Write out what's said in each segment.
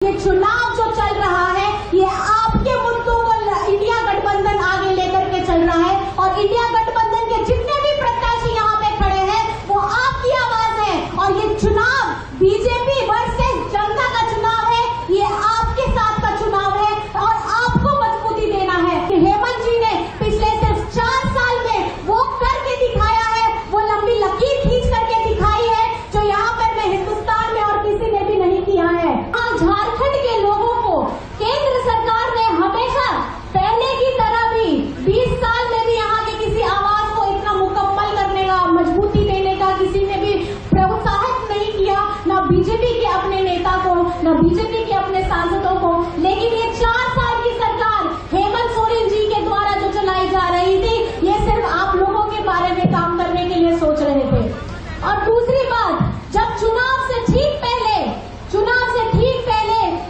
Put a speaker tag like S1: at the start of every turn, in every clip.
S1: ये चुनाव जो चल रहा है ये आपके मुद्दों को इंडिया गठबंधन आगे लेकर के चल रहा है और इंडिया गठबंधन के जितने भी प्रत्याशी यहाँ पे खड़े हैं वो आपकी आवाज है। और ये चुनाव बीजेपी वर्सेस जनता का चुनाव है, ये आपके साथ का चुनाव है और आपको मजबूती देना है। हेमंत जी ने पिछले सिर्फ 4 साल में वो करके दिखाया है, वो लंबी लकीर खींच करके दिखाई है जो यहाँ पर मैं हिंदुस्तान में और किसी ने भी नहीं किया है। झारखंड के लोगों को केंद्र सरकार ने हमेशा पहले की तरह भी 20 साल में भी यहाँ के किसी आवाज को इतना मुकम्मल करने का, मजबूती देने का किसी ने भी प्रोत्साहित नहीं किया, ना बीजेपी के अपने नेता को, ना बीजेपी के अपने सांसदों को। लेकिन ये 4 साल की सरकार हेमंत सोरेन जी के द्वारा जो चलाई जा रही थी ये सिर्फ आप लोगों के बारे में काम करने के लिए सोच रहे थे। और दूसरी बात, जब चुनाव से ठीक पहले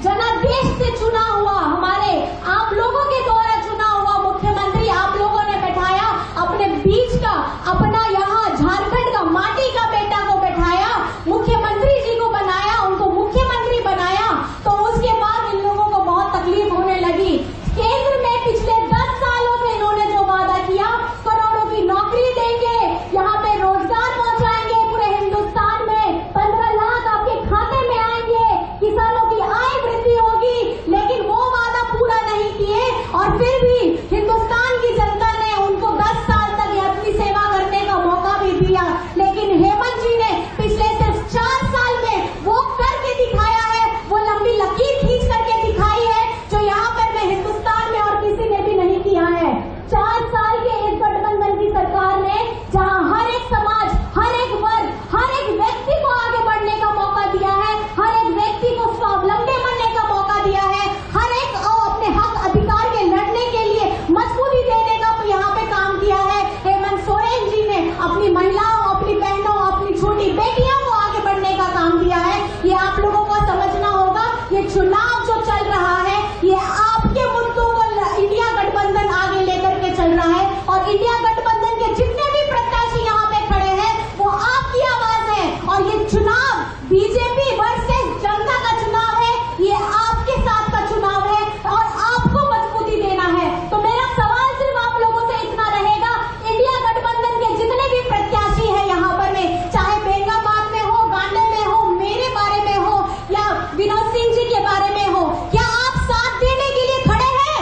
S1: जनादेश से चुना हुआ, हमारे आप लोगों के द्वारा चुना हुआ मुख्यमंत्री आप लोगों ने बैठाया, अपने बीच का अपना यहाँ झारखंड का माटी का बेटा को बैठाया, मुख्यमंत्री जी को बनाया, उनको मुख्यमंत्री बनाया, तो उसके बाद इन लोगों को बहुत तकलीफ होने लगी। केंद्र में पिछले 10 सालों से इन्होंने जो वादा किया, करोड़ों की नौकरी देंगे, यहाँ पे रोजगार पहुंचाएंगे पूरे हिंदुस्तान में, 15 लाख आपके खाते में आएंगे, किसानों की आय वृद्धि होगी, लेकिन वो वादा पूरा नहीं किए और फिर भी हिंदुस्तान की जनता ने उनको 10 साल तक अपनी सेवा करने का मौका भी दिया। लेकिन हेमंत जी ने पिछले सिर्फ 4 साल में वो करके दिखाया है, वो लंबी लकीर खींच करके दिखाई है जो यहाँ पर मैं हिंदुस्तान में और किसी ने भी नहीं किया है। 4 साल के इस गठबंधन की सरकार ने जहाँ हर एक समाज, हर एक वर्ग, हर एक व्यक्ति को आगे बढ़ने का मौका दिया है, हर एक व्यक्ति को स्वावलंबी बनने का मौका दिया है, हर एक अपने हक अधिकार के लड़ने के लिए मजबूती देने का यहाँ पे काम किया है। हेमंत सोरेन जी ने अपनी महिलाओं, अपनी बहनों, अपनी छोटी बेटियों को आगे बढ़ने का काम किया है। ये आप लोगों को समझना होगा। ये चुनाव जो चल रहा है ये आपके मुद्दों को इंडिया गठबंधन आगे लेकर के चल रहा है और इंडिया गठबंधन के जितने भी प्रत्याशी यहाँ पे खड़े हैं वो आपकी आवाज है। और ये चुनाव बीजेपी वर्सेस जनता का चुनाव है, ये आपके साथ का चुनाव है और आपको मजबूती देना है। तो मेरा सवाल सिर्फ आप लोगों से इतना रहेगा, इंडिया गठबंधन के जितने भी प्रत्याशी हैं यहाँ पर में, चाहे बेंगाबाद में हो, गांडे में हो, मेरे बारे में हो या विनोद सिंह जी के बारे में हो, क्या आप साथ देने के लिए खड़े हैं?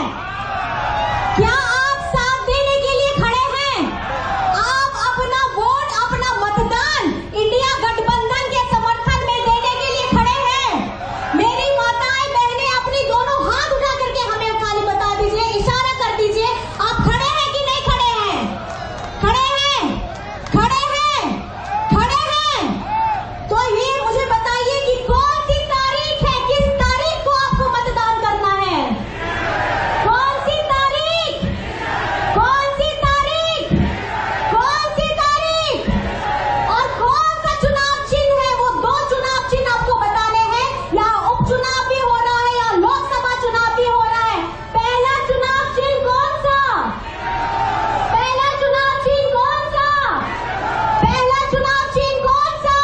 S1: क्या आप साथ देने के लिए खड़े हैं? आप अपना वोट, अपना मतदान इंडिया गठबंधन के समर्थन में देने के लिए खड़े हैं? मेरी माताएं बहनें अपनी दोनों हाथ उठा करके हमें खाली बता दीजिए, इशारा कर दीजिए, आप खड़े हैं कि नहीं खड़े हैं? खड़े हैं? खड़े हैं? खड़े हैं? तो ये मुझे बताइए कि कौन सी तारीख है, किस तारीख को आपको मतदान करना है? कौन सी तारीख? कौन सी तारीख? कौन सी तारीख? और कौन सा चुनाव चिन्ह है? वो 2 चुनाव चिन्ह आपको बताने हैं, या उपचुनाव भी हो रहा है या लोकसभा चुनाव भी हो रहा है। पहला चुनाव चिन्ह कौन सा? पहला चुनाव चिन्ह कौन सा? पहला चुनाव चिन्ह कौन सा?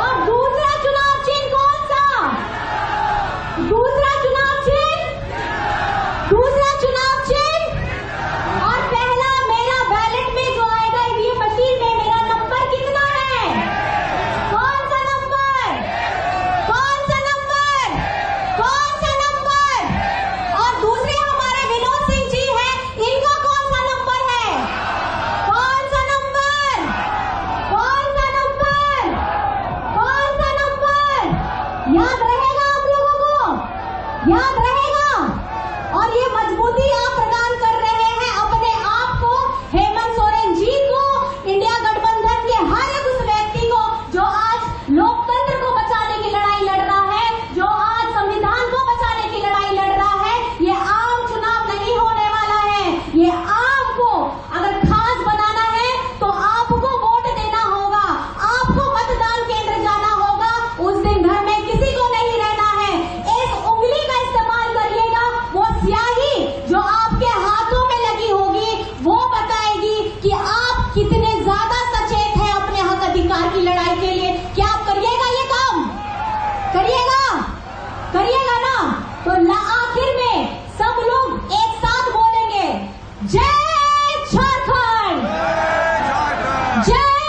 S1: और दूसरा चुनाव चिन्ह कौन सा? दूसरा चुनाव चिन्ह? दूसरा चुनाव चिन्ह और पहला मेरा बैलेट में जो आएगा ये मशीन में मेरा नंबर कितना है? कौन सा नंबर? कौन सा नंबर? कौन सा नंबर? और दूसरे हमारे विनोद सिंह जी हैं, इनका कौन सा नंबर है? कौन सा नंबर? कौन सा नंबर? कौन सा नंबर? याद रहेगा आप लोगों को? याद रहेगा? और ये मजबूती आप प्रदान कर रहे हैं अपने आप को, हेमंत सोरेन जी को, इंडिया गठबंधन के हर एक उस व्यक्ति को जो आज लोकतंत्र को बचाने की लड़ाई लड़ रहा है, जो आज संविधान को बचाने की लड़ाई लड़ रहा है। ये आम चुनाव नहीं होने वाला है, ये आम को अगर खास बनाना है तो आपको वोट देना होगा, आपको मतदान केंद्र जाना होगा, उस दिन घर में किसी को नहीं रहना है। इस उंगली का इस्तेमाल करिएगा, वो स्याही जो आपके तो आखिर में सब लोग एक साथ बोलेंगे, जय झारखंड, जय